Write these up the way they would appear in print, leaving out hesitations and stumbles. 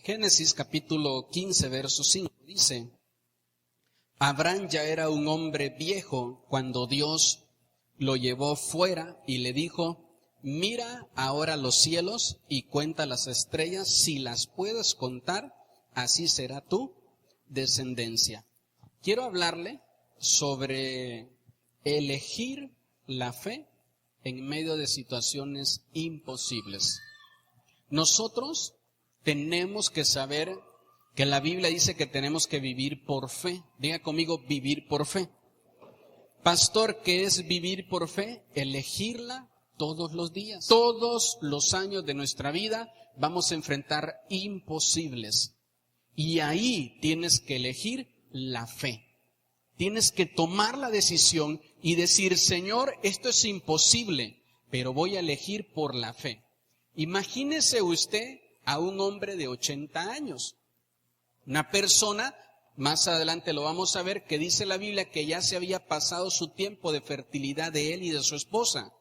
Génesis capítulo 15, verso 5 dice: Abraham ya era un hombre viejo cuando Dios lo llevó fuera y le dijo: mira ahora los cielos y cuenta las estrellas, si las puedes contar, así será tu descendencia. Quiero hablarle sobre elegir la fe en medio de situaciones imposibles. Nosotros tenemos que saber que la Biblia dice que tenemos que vivir por fe. Diga conmigo, vivir por fe. Pastor, ¿qué es vivir por fe? Elegirla todos los días. Todos los años de nuestra vida vamos a enfrentar imposibles. Y ahí tienes que elegir la fe. Tienes que tomar la decisión y decir: Señor, esto es imposible, pero voy a elegir por la fe. Imagínese usted a un hombre de 80 años. Una persona, más adelante lo vamos a ver, que dice la Biblia que ya se había pasado su tiempo de fertilidad de él y de su esposa.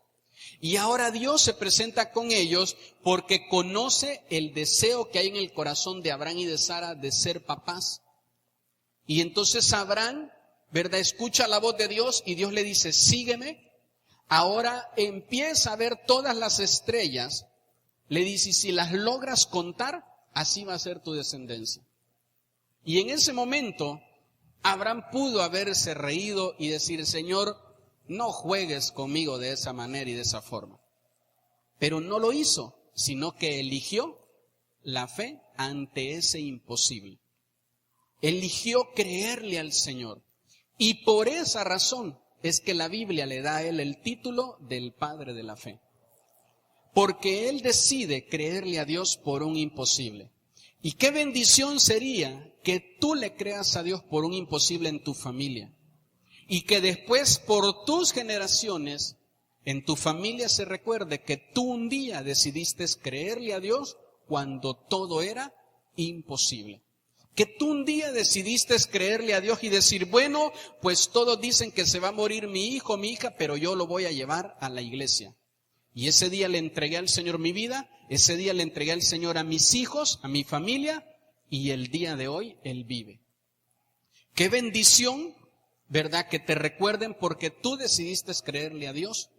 Y ahora Dios se presenta con ellos porque conoce el deseo que hay en el corazón de Abraham y de Sara de ser papás. Y entonces Abraham, ¿verdad?, escucha la voz de Dios y Dios le dice: sígueme. Ahora empieza a ver todas las estrellas. Le dice: y si las logras contar, así va a ser tu descendencia. Y en ese momento, Abraham pudo haberse reído y decir: Señor, no juegues conmigo de esa manera y de esa forma. Pero no lo hizo, sino que eligió la fe ante ese imposible. Eligió creerle al Señor. Y por esa razón es que la Biblia le da a él el título del padre de la fe. Porque él decide creerle a Dios por un imposible. Y qué bendición sería que tú le creas a Dios por un imposible en tu familia. Y que después, por tus generaciones, en tu familia se recuerde que tú un día decidiste creerle a Dios cuando todo era imposible. Que tú un día decidiste creerle a Dios y decir: bueno, pues todos dicen que se va a morir mi hijo, mi hija, pero yo lo voy a llevar a la iglesia. Y ese día le entregué al Señor mi vida, ese día le entregué al Señor a mis hijos, a mi familia, y el día de hoy Él vive. Qué bendición, ¿verdad?, que te recuerden porque tú decidiste creerle a Dios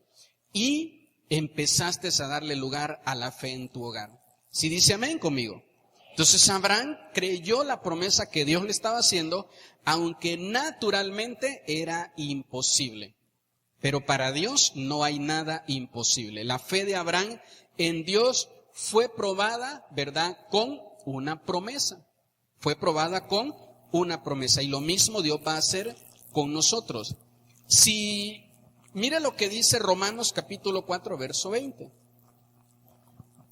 y empezaste a darle lugar a la fe en tu hogar. ¿Sí dice amén conmigo? Entonces Abraham creyó la promesa que Dios le estaba haciendo, aunque naturalmente era imposible. Pero para Dios no hay nada imposible. La fe de Abraham en Dios fue probada, ¿verdad?, con una promesa. Fue probada con una promesa. Y lo mismo Dios va a hacer con nosotros. Mira lo que dice Romanos capítulo 4, verso 20.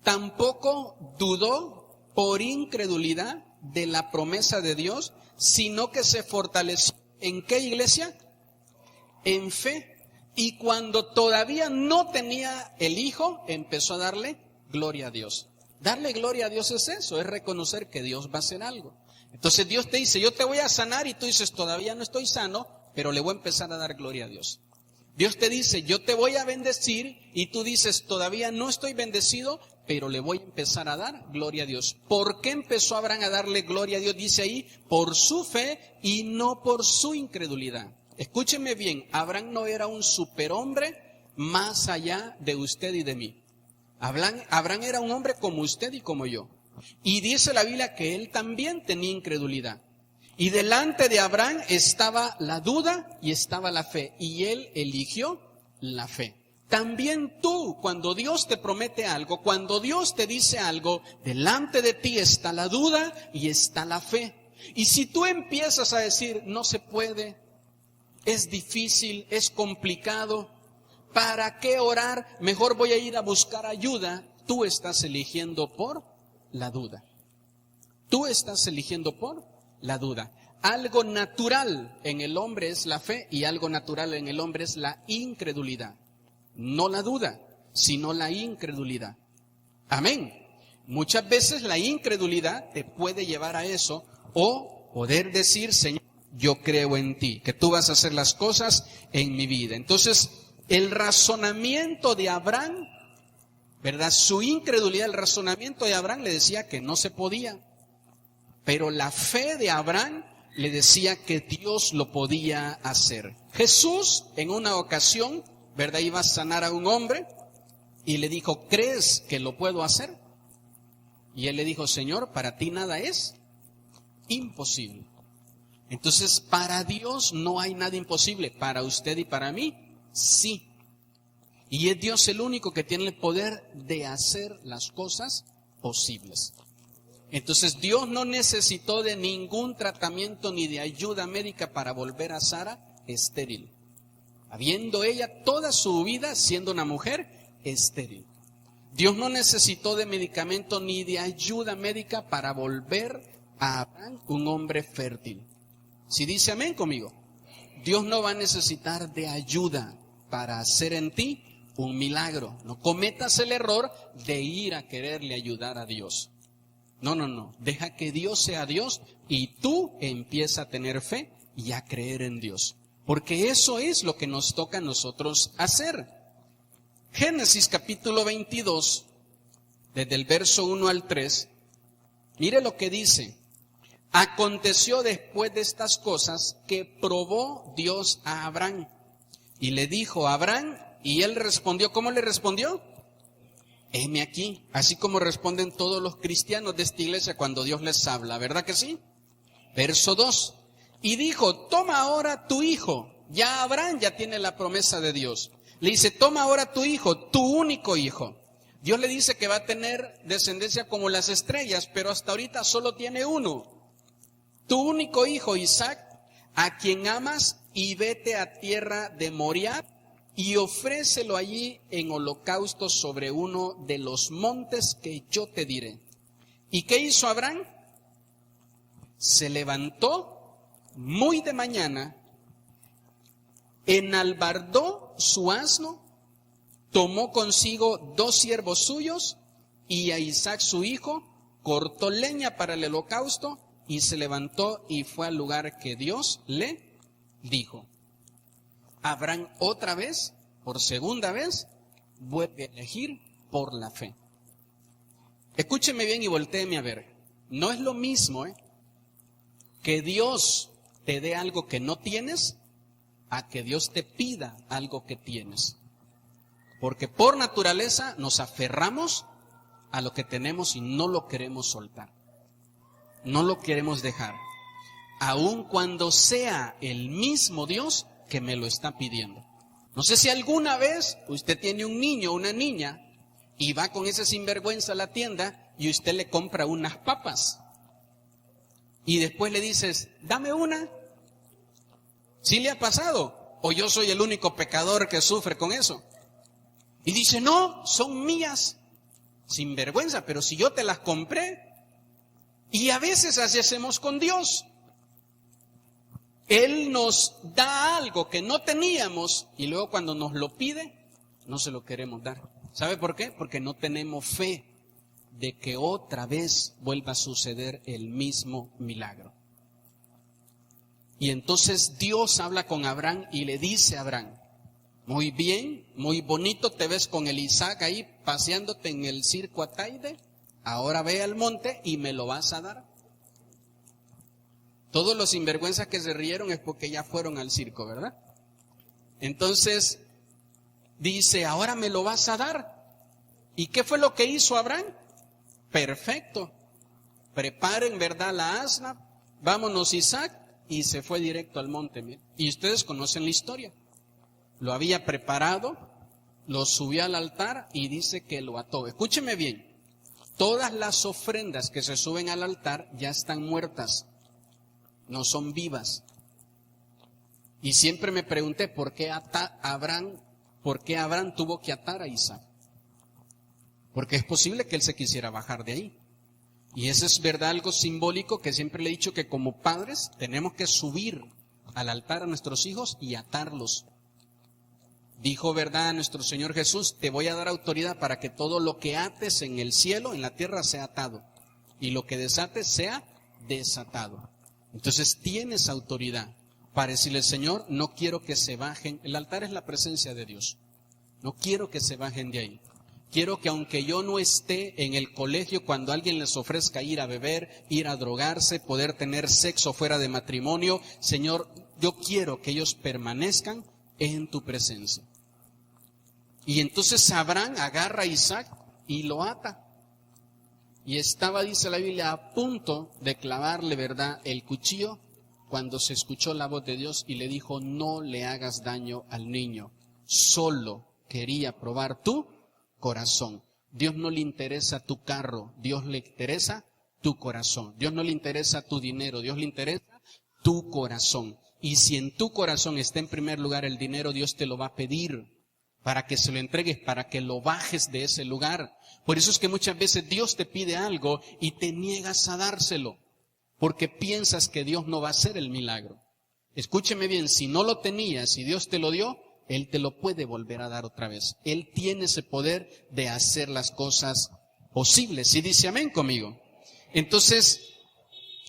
Tampoco dudó por incredulidad de la promesa de Dios, sino que se fortaleció. ¿En qué, iglesia? En fe. Y cuando todavía no tenía el hijo, empezó a darle gloria a Dios. Darle gloria a Dios es eso, es reconocer que Dios va a hacer algo. Entonces Dios te dice: yo te voy a sanar, y tú dices: todavía no estoy sano, pero le voy a empezar a dar gloria a Dios. Dios te dice: yo te voy a bendecir, y tú dices: todavía no estoy bendecido, pero le voy a empezar a dar gloria a Dios. ¿Por qué empezó Abraham a darle gloria a Dios? Dice ahí: por su fe y no por su incredulidad. Escúcheme bien, Abraham no era un superhombre más allá de usted y de mí. Abraham era un hombre como usted y como yo. Y dice la Biblia que él también tenía incredulidad. Y delante de Abraham estaba la duda y estaba la fe. Y él eligió la fe. También tú, cuando Dios te promete algo, cuando Dios te dice algo, delante de ti está la duda y está la fe. Y si tú empiezas a decir: no se puede, es difícil, es complicado, ¿para qué orar? Mejor voy a ir a buscar ayuda. Tú estás eligiendo por la duda. Tú estás eligiendo por la duda. Algo natural en el hombre es la fe y algo natural en el hombre es la incredulidad. No la duda, sino la incredulidad. Amén. Muchas veces la incredulidad te puede llevar a eso, o poder decir: Señor, yo creo en ti, que tú vas a hacer las cosas en mi vida. Entonces, el razonamiento de Abraham, ¿verdad?, su incredulidad, el razonamiento de Abraham le decía que no se podía. Pero la fe de Abraham le decía que Dios lo podía hacer. Jesús en una ocasión, ¿verdad?, iba a sanar a un hombre y le dijo, ¿crees que lo puedo hacer? Y él le dijo, Señor, para ti nada es imposible. Entonces, para Dios no hay nada imposible. Para usted y para mí, sí. Y es Dios el único que tiene el poder de hacer las cosas posibles. Entonces, Dios no necesitó de ningún tratamiento ni de ayuda médica para volver a Sara estéril, habiendo ella toda su vida siendo una mujer estéril. Dios no necesitó de medicamento ni de ayuda médica para volver a Abraham un hombre fértil. Si dice amén conmigo, Dios no va a necesitar de ayuda para hacer en ti un milagro. No cometas el error de ir a quererle ayudar a Dios. No. Deja que Dios sea Dios y tú empieza a tener fe y a creer en Dios. Porque eso es lo que nos toca a nosotros hacer. Génesis capítulo 22, desde el verso 1 al 3, mire lo que dice. Aconteció después de estas cosas que probó Dios a Abraham y le dijo a Abraham, y él respondió, ¿cómo le respondió? Heme aquí, así como responden todos los cristianos de esta iglesia cuando Dios les habla, ¿verdad que sí? Verso 2, y dijo, toma ahora tu hijo, ya Abraham ya tiene la promesa de Dios, le dice, toma ahora tu hijo, tu único hijo. Dios le dice que va a tener descendencia como las estrellas, pero hasta ahorita solo tiene uno. Tu único hijo, Isaac, a quien amas, y vete a tierra de Moriah y ofrécelo allí en holocausto sobre uno de los montes que yo te diré. ¿Y qué hizo Abraham? Se levantó muy de mañana, enalbardó su asno, tomó consigo 2 siervos suyos y a Isaac su hijo, cortó leña para el holocausto, y se levantó y fue al lugar que Dios le dijo. Abraham otra vez, por segunda vez, vuelve a elegir por la fe. Escúcheme bien y voltéeme a ver. No es lo mismo que Dios te dé algo que no tienes a que Dios te pida algo que tienes. Porque por naturaleza nos aferramos a lo que tenemos y no lo queremos soltar. No lo queremos dejar, aun cuando sea el mismo Dios que me lo está pidiendo. No sé si alguna vez usted tiene un niño o una niña y va con ese sinvergüenza a la tienda y usted le compra unas papas y después le dices, dame una. ¿Sí le ha pasado? ¿O yo soy el único pecador que sufre con eso? Y dice, no, son mías. Sinvergüenza, pero si yo te las compré. Y a veces así hacemos con Dios. Él nos da algo que no teníamos y luego cuando nos lo pide, no se lo queremos dar. ¿Sabe por qué? Porque no tenemos fe de que otra vez vuelva a suceder el mismo milagro. Y entonces Dios habla con Abraham y le dice a Abraham, muy bien, muy bonito te ves con el Isaac ahí paseándote en el circo Ataide. Ahora ve al monte y me lo vas a dar. Todos los sinvergüenzas que se rieron es porque ya fueron al circo, ¿verdad? Entonces, dice, ahora me lo vas a dar. ¿Y qué fue lo que hizo Abraham? Perfecto. Preparen, ¿verdad?, la asna. Vámonos, Isaac. Y se fue directo al monte. Y ustedes conocen la historia. Lo había preparado, lo subió al altar y dice que lo ató. Escúcheme bien. Todas las ofrendas que se suben al altar ya están muertas, no son vivas. Y siempre me pregunté por qué Abraham tuvo que atar a Isaac. Porque es posible que él se quisiera bajar de ahí. Y eso es verdad, algo simbólico que siempre le he dicho que como padres tenemos que subir al altar a nuestros hijos y atarlos. Dijo, ¿verdad?, nuestro Señor Jesús, te voy a dar autoridad para que todo lo que ates en el cielo, en la tierra, sea atado. Y lo que desates sea desatado. Entonces tienes autoridad para decirle, Señor, no quiero que se bajen. El altar es la presencia de Dios. No quiero que se bajen de ahí. Quiero que aunque yo no esté en el colegio, cuando alguien les ofrezca ir a beber, ir a drogarse, poder tener sexo fuera de matrimonio, Señor, yo quiero que ellos permanezcan en tu presencia. Y entonces Abraham agarra a Isaac y lo ata. Y estaba, dice la Biblia, a punto de clavarle, ¿verdad?, el cuchillo, cuando se escuchó la voz de Dios y le dijo, no le hagas daño al niño, solo quería probar tu corazón. Dios no le interesa tu carro, Dios le interesa tu corazón. Dios no le interesa tu dinero, Dios le interesa tu corazón. Y si en tu corazón está en primer lugar el dinero, Dios te lo va a pedir para que se lo entregues, para que lo bajes de ese lugar. Por eso es que muchas veces Dios te pide algo y te niegas a dárselo, porque piensas que Dios no va a hacer el milagro. Escúcheme bien, si no lo tenías y Dios te lo dio, Él te lo puede volver a dar otra vez. Él tiene ese poder de hacer las cosas posibles. ¿Sí dice amén conmigo? Entonces,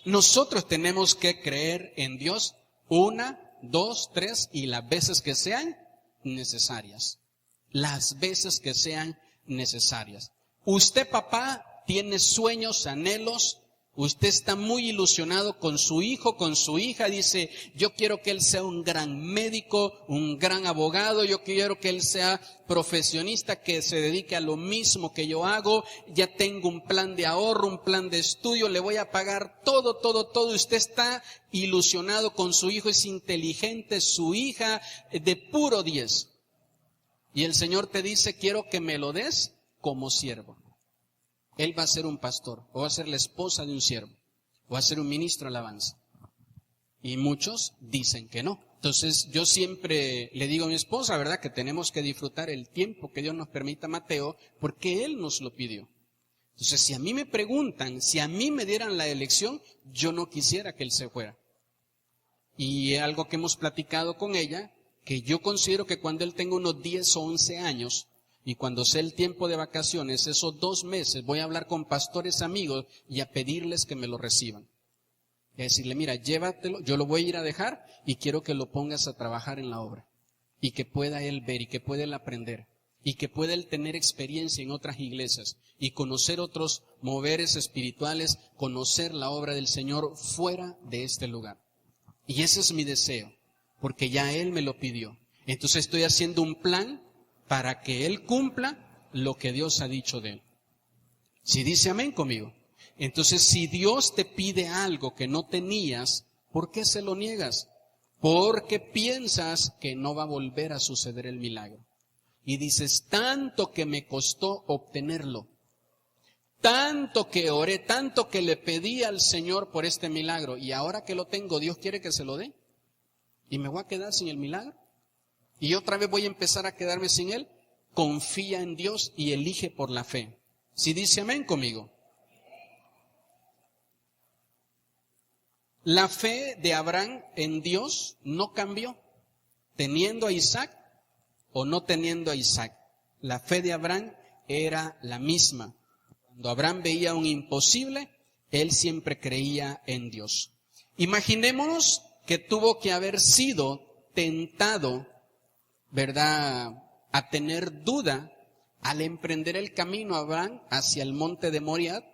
nosotros tenemos que creer en Dios 1, 2, 3 y las veces que sean necesarias. Las veces que sean necesarias. Usted, papá, tiene sueños, anhelos. Usted está muy ilusionado con su hijo, con su hija. Dice, yo quiero que él sea un gran médico, un gran abogado. Yo quiero que él sea profesionista, que se dedique a lo mismo que yo hago. Ya tengo un plan de ahorro, un plan de estudio. Le voy a pagar todo. Usted está ilusionado con su hijo, es inteligente, su hija de puro 10. Y el Señor te dice, quiero que me lo des como siervo. Él va a ser un pastor, o va a ser la esposa de un siervo, o va a ser un ministro de alabanza. Y muchos dicen que no. Entonces yo siempre le digo a mi esposa, ¿verdad?, que tenemos que disfrutar el tiempo que Dios nos permita, Mateo, porque Él nos lo pidió. Entonces si a mí me preguntan, si a mí me dieran la elección, yo no quisiera que Él se fuera. Y es algo que hemos platicado con ella, que yo considero que cuando Él tenga unos 10 o 11 años, y cuando sea el tiempo de vacaciones, esos 2 meses, voy a hablar con pastores amigos y a pedirles que me lo reciban. Y a decirle, mira, llévatelo, yo lo voy a ir a dejar y quiero que lo pongas a trabajar en la obra. Y que pueda él ver y que pueda él aprender. Y que pueda él tener experiencia en otras iglesias y conocer otros moveres espirituales, conocer la obra del Señor fuera de este lugar. Y ese es mi deseo, porque ya Él me lo pidió. Entonces estoy haciendo un plan para que Él cumpla lo que Dios ha dicho de Él. Si dice amén conmigo. Entonces, si Dios te pide algo que no tenías, ¿por qué se lo niegas? Porque piensas que no va a volver a suceder el milagro. Y dices, tanto que me costó obtenerlo, tanto que oré, tanto que le pedí al Señor por este milagro, y ahora que lo tengo, Dios quiere que se lo dé. ¿Y me voy a quedar sin el milagro? ¿Y otra vez voy a empezar a quedarme sin Él? Confía en Dios y elige por la fe. Si dice amén conmigo. La fe de Abraham en Dios no cambió, teniendo a Isaac o no teniendo a Isaac. La fe de Abraham era la misma. Cuando Abraham veía un imposible, él siempre creía en Dios. Imaginémonos que tuvo que haber sido tentado, ¿verdad?, a tener duda al emprender el camino a Abraham hacia el monte de Moriah,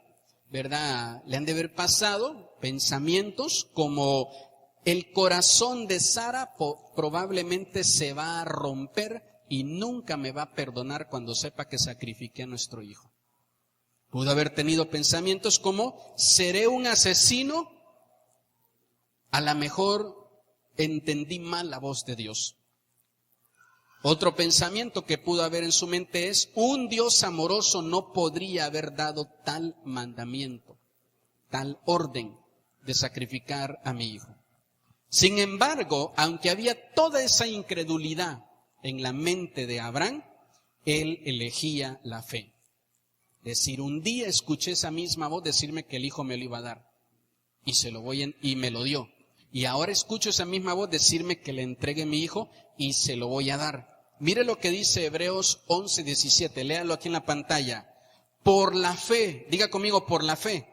¿verdad? Le han de haber pasado pensamientos como el corazón de Sara probablemente se va a romper y nunca me va a perdonar cuando sepa que sacrifiqué a nuestro hijo. Pudo haber tenido pensamientos como, ¿seré un asesino? A lo mejor entendí mal la voz de Dios. Otro pensamiento que pudo haber en su mente es, un Dios amoroso no podría haber dado tal mandamiento, tal orden de sacrificar a mi hijo. Sin embargo, aunque había toda esa incredulidad en la mente de Abraham, él elegía la fe. Es decir, un día escuché esa misma voz decirme que el hijo me lo iba a dar y me lo dio. Y ahora escucho esa misma voz decirme que le entregue mi hijo y se lo voy a dar. Mire lo que dice Hebreos 11:17, léalo aquí en la pantalla. Por la fe, diga conmigo, por la fe.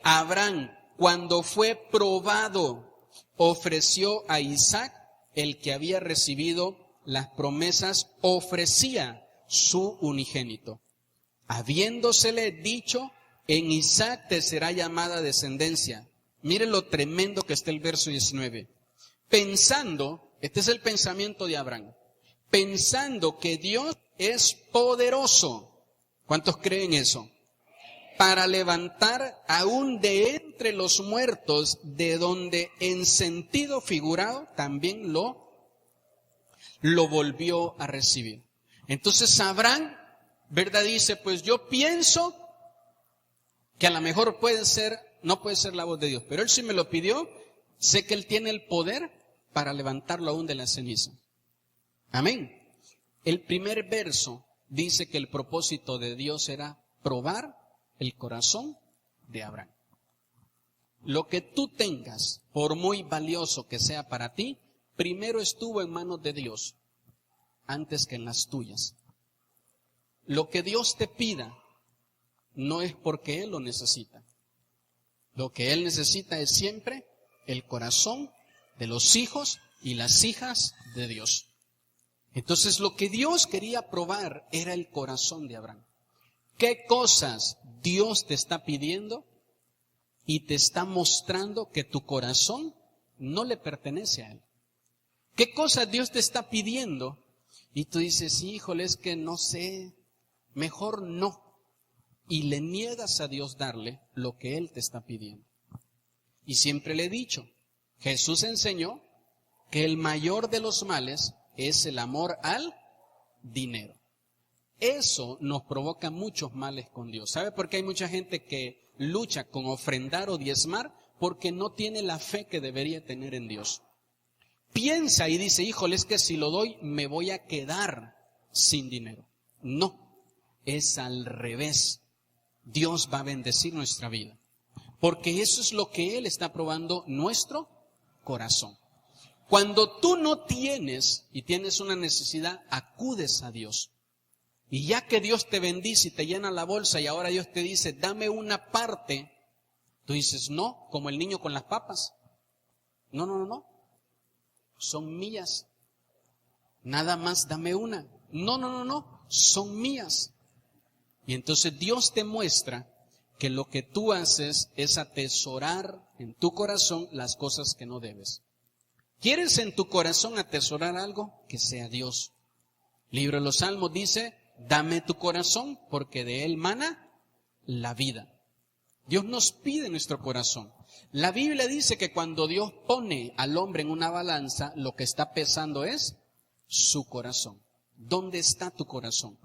Abraham, cuando fue probado, ofreció a Isaac, el que había recibido las promesas, ofrecía su unigénito, habiéndosele dicho, en Isaac te será llamada descendencia. Mire lo tremendo que está el verso 19. Pensando, este es el pensamiento de Abraham, pensando que Dios es poderoso. ¿Cuántos creen eso? Para levantar aún de entre los muertos, de donde en sentido figurado también lo volvió a recibir. Entonces Abraham, ¿verdad? Dice, pues yo pienso que a lo mejor no puede ser la voz de Dios, pero Él sí me lo pidió, sé que Él tiene el poder para levantarlo aún de la ceniza. Amén. El primer verso dice que el propósito de Dios era probar el corazón de Abraham. Lo que tú tengas, por muy valioso que sea para ti, primero estuvo en manos de Dios, antes que en las tuyas. Lo que Dios te pida, no es porque Él lo necesita. Lo que Él necesita es siempre el corazón de los hijos y las hijas de Dios. Entonces lo que Dios quería probar era el corazón de Abraham. ¿Qué cosas Dios te está pidiendo y te está mostrando que tu corazón no le pertenece a Él? ¿Qué cosas Dios te está pidiendo y tú dices, híjole, es que no sé, mejor no? Y le niegas a Dios darle lo que Él te está pidiendo. Y siempre le he dicho, Jesús enseñó que el mayor de los males es el amor al dinero. Eso nos provoca muchos males con Dios. ¿Sabe por qué hay mucha gente que lucha con ofrendar o diezmar? Porque no tiene la fe que debería tener en Dios. Piensa y dice, híjole, es que si lo doy me voy a quedar sin dinero. No, es al revés. Dios va a bendecir nuestra vida. Porque eso es lo que Él está probando, nuestro corazón. Cuando tú no tienes y tienes una necesidad, acudes a Dios. Y ya que Dios te bendice y te llena la bolsa y ahora Dios te dice, dame una parte, tú dices, no, como el niño con las papas. No. Son mías. Nada más dame una. No. Son mías. Y entonces Dios te muestra que lo que tú haces es atesorar en tu corazón las cosas que no debes. ¿Quieres en tu corazón atesorar algo? Que sea Dios. Libro de los Salmos dice, dame tu corazón porque de él mana la vida. Dios nos pide nuestro corazón. La Biblia dice que cuando Dios pone al hombre en una balanza, lo que está pesando es su corazón. ¿Dónde está tu corazón?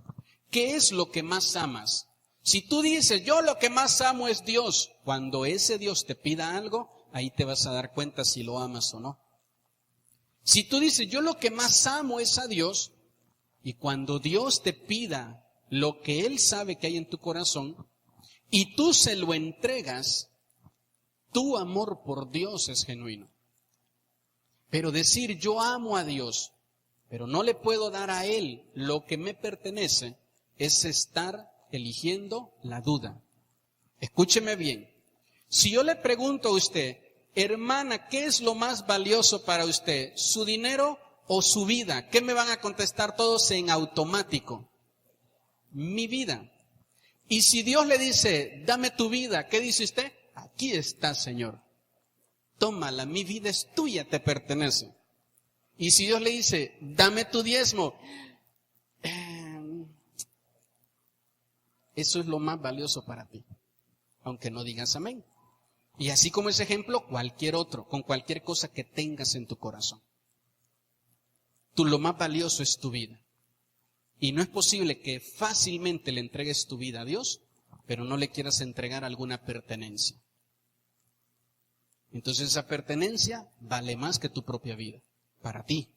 ¿Qué es lo que más amas? Si tú dices, yo lo que más amo es Dios, cuando ese Dios te pida algo, ahí te vas a dar cuenta si lo amas o no. Si tú dices, yo lo que más amo es a Dios, y cuando Dios te pida lo que Él sabe que hay en tu corazón, y tú se lo entregas, tu amor por Dios es genuino. Pero decir, yo amo a Dios, pero no le puedo dar a Él lo que me pertenece, es estar eligiendo la duda. Escúcheme bien. Si yo le pregunto a usted, hermana, ¿qué es lo más valioso para usted? ¿Su dinero o su vida? ¿Qué me van a contestar todos en automático? Mi vida. Y si Dios le dice, dame tu vida, ¿qué dice usted? Aquí está, Señor. Tómala, mi vida es tuya, te pertenece. Y si Dios le dice, dame tu diezmo, eso es lo más valioso para ti, aunque no digas amén. Y así como ese ejemplo, cualquier otro, con cualquier cosa que tengas en tu corazón. Tú lo más valioso es tu vida. Y no es posible que fácilmente le entregues tu vida a Dios, pero no le quieras entregar alguna pertenencia. Entonces esa pertenencia vale más que tu propia vida, para ti.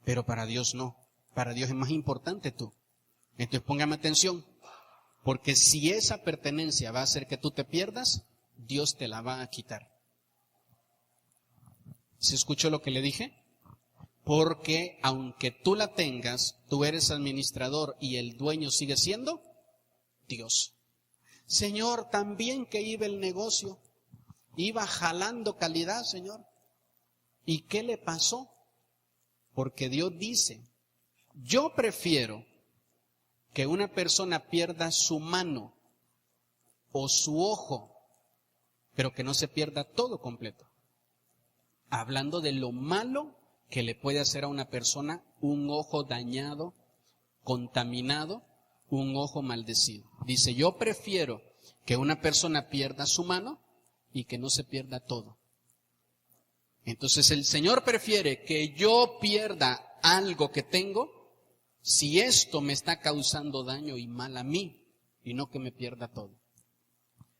Pero para Dios no. Para Dios es más importante tú. Entonces póngame atención, porque si esa pertenencia va a hacer que tú te pierdas, Dios te la va a quitar. ¿Se escuchó lo que le dije? Porque aunque tú la tengas, tú eres administrador y el dueño sigue siendo Dios. Señor, también que iba el negocio, iba jalando calidad, Señor. ¿Y qué le pasó? Porque Dios dice, yo prefiero que una persona pierda su mano o su ojo, pero que no se pierda todo completo. Hablando de lo malo que le puede hacer a una persona un ojo dañado, contaminado, un ojo maldecido. Dice, yo prefiero que una persona pierda su mano y que no se pierda todo. Entonces el Señor prefiere que yo pierda algo que tengo si esto me está causando daño y mal a mí, y no que me pierda todo.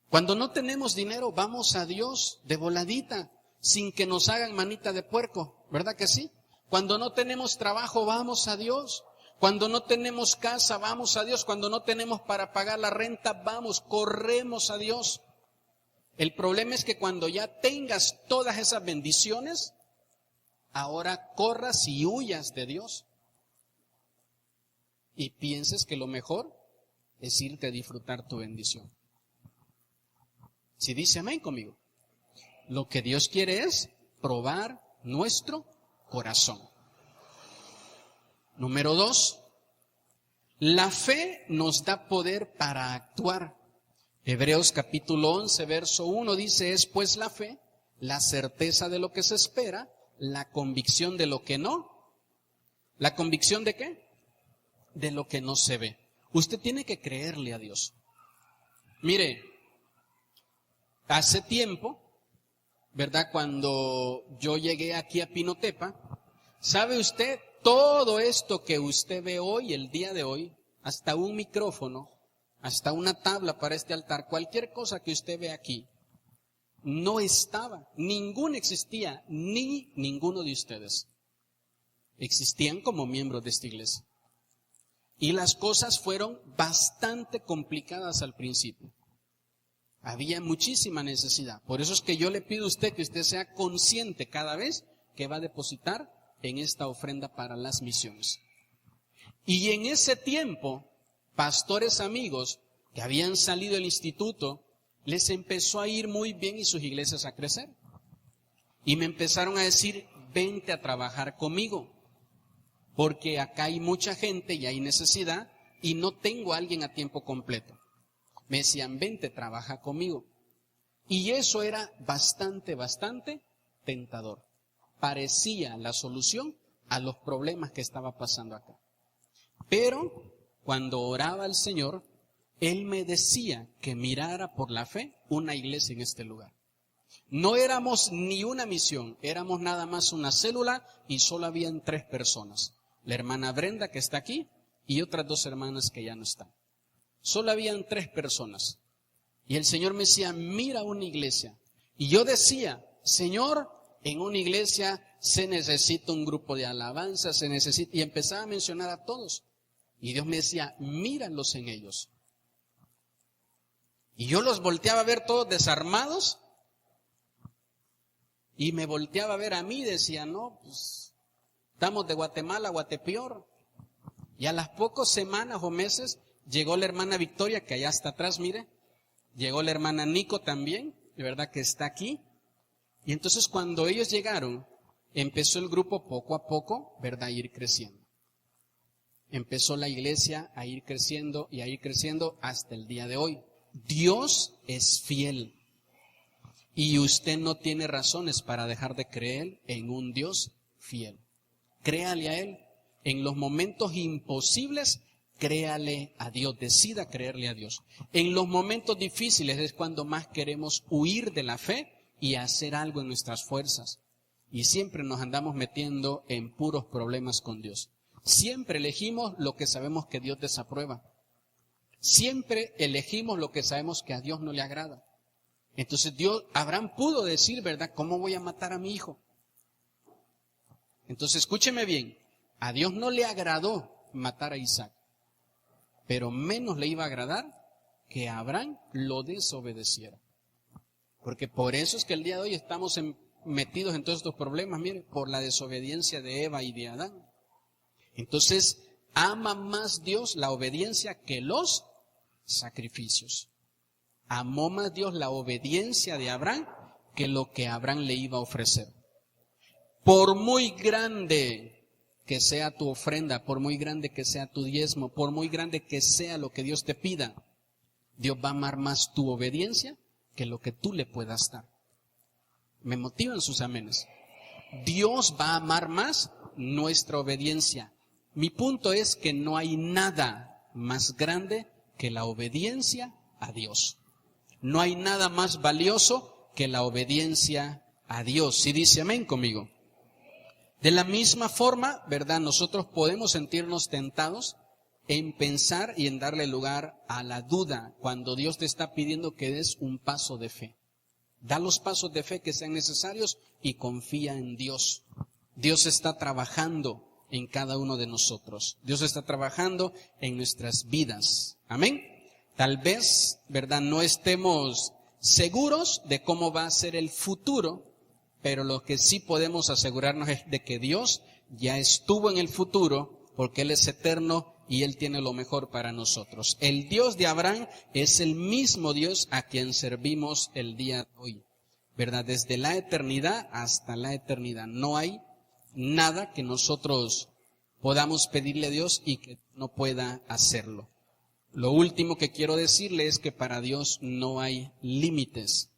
Cuando no tenemos dinero, vamos a Dios de voladita, sin que nos hagan manita de puerco, ¿verdad que sí? Cuando no tenemos trabajo, vamos a Dios. Cuando no tenemos casa, vamos a Dios. Cuando no tenemos para pagar la renta, vamos, corremos a Dios. El problema es que cuando ya tengas todas esas bendiciones, ahora corras y huyas de Dios. Y pienses que lo mejor es irte a disfrutar tu bendición. Si dice amén conmigo. Lo que Dios quiere es probar nuestro corazón. Número 2, la fe nos da poder para actuar. Hebreos capítulo 11, verso 1 dice, es pues la fe, la certeza de lo que se espera, la convicción de lo que no. ¿La convicción de qué? De lo que no se ve. Usted tiene que creerle a Dios. Mire, hace tiempo, ¿verdad? Cuando yo llegué aquí a Pinotepa, ¿sabe usted? Todo esto que usted ve hoy, el día de hoy, hasta un micrófono, hasta una tabla para este altar, cualquier cosa que usted ve aquí, no estaba, ninguna existía, ni ninguno de ustedes. Existían como miembros de esta iglesia. Y las cosas fueron bastante complicadas al principio. Había muchísima necesidad. Por eso es que yo le pido a usted que usted sea consciente cada vez que va a depositar en esta ofrenda para las misiones. Y en ese tiempo, pastores amigos que habían salido del instituto, les empezó a ir muy bien y sus iglesias a crecer. Y me empezaron a decir, vente a trabajar conmigo, porque acá hay mucha gente y hay necesidad y no tengo a alguien a tiempo completo. Me decían, vente, trabaja conmigo. Y eso era bastante tentador. Parecía la solución a los problemas que estaba pasando acá. Pero cuando oraba al Señor, Él me decía que mirara por la fe una iglesia en este lugar. No éramos ni una misión, éramos nada más una célula y solo habían 3 personas. La hermana Brenda que está aquí y otras 2 hermanas que ya no están. Solo habían 3 personas. Y el Señor me decía, mira una iglesia. Y yo decía, Señor, en una iglesia se necesita un grupo de alabanza, se necesita... Y empezaba a mencionar a todos. Y Dios me decía, míralos en ellos. Y yo los volteaba a ver todos desarmados. Y me volteaba a ver a mí y decía, no, pues estamos de Guatemala a Guatepeor. Y a las pocas semanas o meses llegó la hermana Victoria, que allá está atrás, mire. Llegó la hermana Nico también, de verdad que está aquí. Y entonces cuando ellos llegaron, empezó el grupo poco a poco, ¿verdad?, a ir creciendo. Empezó la iglesia a ir creciendo y a ir creciendo hasta el día de hoy. Dios es fiel. Y usted no tiene razones para dejar de creer en un Dios fiel. Créale a Él. En los momentos imposibles, créale a Dios. Decida creerle a Dios. En los momentos difíciles es cuando más queremos huir de la fe y hacer algo en nuestras fuerzas. Y siempre nos andamos metiendo en puros problemas con Dios. Siempre elegimos lo que sabemos que Dios desaprueba. Siempre elegimos lo que sabemos que a Dios no le agrada. Entonces Abraham pudo decir, ¿verdad?, ¿cómo voy a matar a mi hijo? Entonces escúcheme bien, a Dios no le agradó matar a Isaac, pero menos le iba a agradar que Abraham lo desobedeciera. Porque por eso es que el día de hoy estamos metidos en todos estos problemas, mire, por la desobediencia de Eva y de Adán. Entonces, ama más Dios la obediencia que los sacrificios. Amó más Dios la obediencia de Abraham que lo que Abraham le iba a ofrecer. Por muy grande que sea tu ofrenda, por muy grande que sea tu diezmo, por muy grande que sea lo que Dios te pida, Dios va a amar más tu obediencia que lo que tú le puedas dar. Me motivan sus amenes. Dios va a amar más nuestra obediencia. Mi punto es que no hay nada más grande que la obediencia a Dios. No hay nada más valioso que la obediencia a Dios. ¿Sí dice amén conmigo? De la misma forma, ¿verdad? Nosotros podemos sentirnos tentados en pensar y en darle lugar a la duda cuando Dios te está pidiendo que des un paso de fe. Da los pasos de fe que sean necesarios y confía en Dios. Dios está trabajando en cada uno de nosotros. Dios está trabajando en nuestras vidas. Amén. Tal vez, ¿verdad?, no estemos seguros de cómo va a ser el futuro, pero lo que sí podemos asegurarnos es de que Dios ya estuvo en el futuro, porque Él es eterno y Él tiene lo mejor para nosotros. El Dios de Abraham es el mismo Dios a quien servimos el día de hoy, ¿verdad? Desde la eternidad hasta la eternidad. No hay nada que nosotros podamos pedirle a Dios y que no pueda hacerlo. Lo último que quiero decirle es que para Dios no hay límites.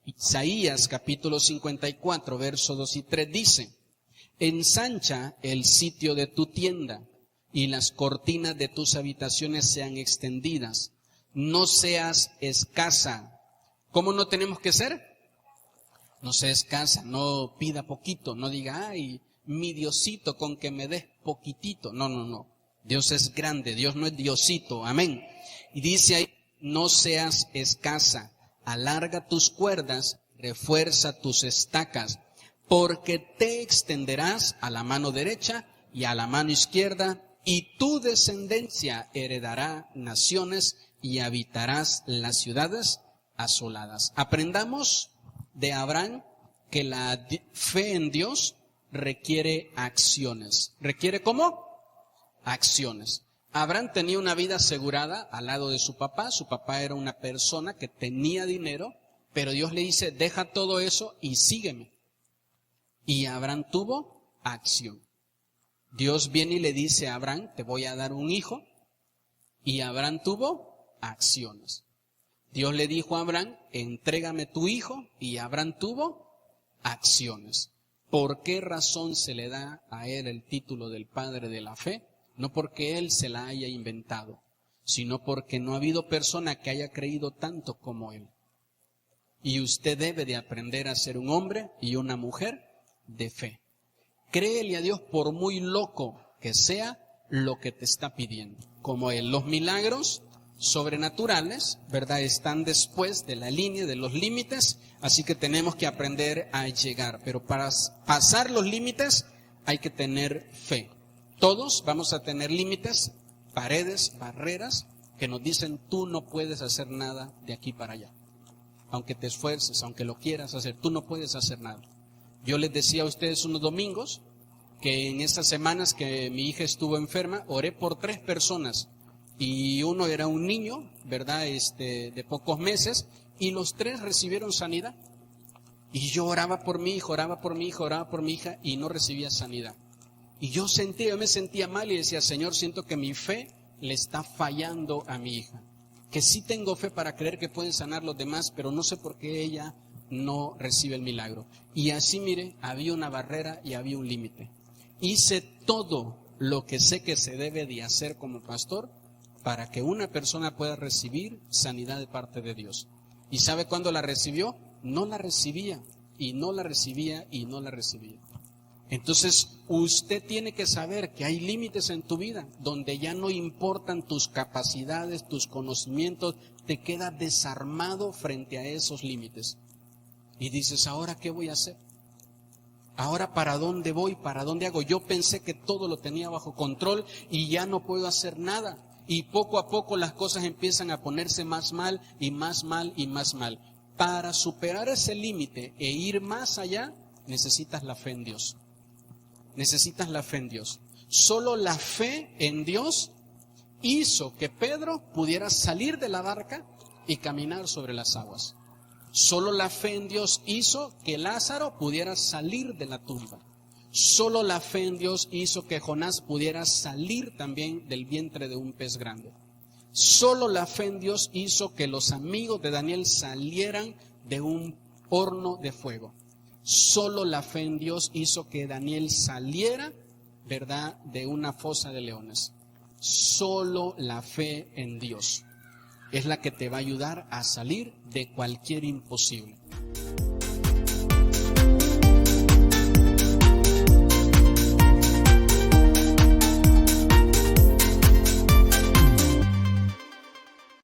Isaías capítulo 54, versos 2 y 3 dice: ensancha el sitio de tu tienda y las cortinas de tus habitaciones sean extendidas. No seas escasa. ¿Cómo no tenemos que ser? No sea escasa, no pida poquito, no diga, ay, mi Diosito, con que me des poquitito. No, no, no. Dios es grande, Dios no es Diosito. Amén. Y dice ahí, no seas escasa. Alarga tus cuerdas, refuerza tus estacas, porque te extenderás a la mano derecha y a la mano izquierda, y tu descendencia heredará naciones y habitarás las ciudades asoladas. Aprendamos de Abraham que la fe en Dios requiere acciones. ¿Requiere cómo? Acciones. Abraham tenía una vida asegurada al lado de su papá. Su papá era una persona que tenía dinero, pero Dios le dice, deja todo eso y sígueme. Y Abraham tuvo acción. Dios viene y le dice a Abraham, te voy a dar un hijo. Y Abraham tuvo acciones. Dios le dijo a Abraham, entrégame tu hijo. Y Abraham tuvo acciones. ¿Por qué razón se le da a él el título del padre de la fe? No porque él se la haya inventado, sino porque no ha habido persona que haya creído tanto como él. Y usted debe de aprender a ser un hombre y una mujer de fe. Créele a Dios por muy loco que sea lo que te está pidiendo. Como él, los milagros sobrenaturales, ¿verdad?, están después de la línea, de los límites, así que tenemos que aprender a llegar. Pero para pasar los límites hay que tener fe. Todos vamos a tener límites, paredes, barreras, que nos dicen, tú no puedes hacer nada de aquí para allá. Aunque te esfuerces, aunque lo quieras hacer, tú no puedes hacer nada. Yo les decía a ustedes unos domingos que en estas semanas que mi hija estuvo enferma, oré por 3 personas. Y uno era un niño, ¿verdad?, de pocos meses, y los 3 recibieron sanidad. Y yo oraba por mi hijo, oraba por mi hijo, oraba por mi hija, y no recibía sanidad. Y yo me sentía mal y decía, Señor, siento que mi fe le está fallando a mi hija. Que sí tengo fe para creer que pueden sanar los demás, pero no sé por qué ella no recibe el milagro. Y así, mire, había una barrera y había un límite. Hice todo lo que sé que se debe de hacer como pastor para que una persona pueda recibir sanidad de parte de Dios. ¿Y sabe cuándo la recibió? No la recibía, y no la recibía, y no la recibía. Entonces, usted tiene que saber que hay límites en tu vida, donde ya no importan tus capacidades, tus conocimientos, te quedas desarmado frente a esos límites. Y dices, ¿ahora qué voy a hacer? ¿Ahora para dónde voy? ¿Para dónde hago? Yo pensé que todo lo tenía bajo control y ya no puedo hacer nada. Y poco a poco las cosas empiezan a ponerse más mal y más mal y más mal. Para superar ese límite e ir más allá, necesitas la fe en Dios. Necesitas la fe en Dios. Solo la fe en Dios hizo que Pedro pudiera salir de la barca y caminar sobre las aguas. Solo la fe en Dios hizo que Lázaro pudiera salir de la tumba. Solo la fe en Dios hizo que Jonás pudiera salir también del vientre de un pez grande. Solo la fe en Dios hizo que los amigos de Daniel salieran de un horno de fuego. Solo la fe en Dios hizo que Daniel saliera, ¿verdad?, de una fosa de leones. Solo la fe en Dios es la que te va a ayudar a salir de cualquier imposible.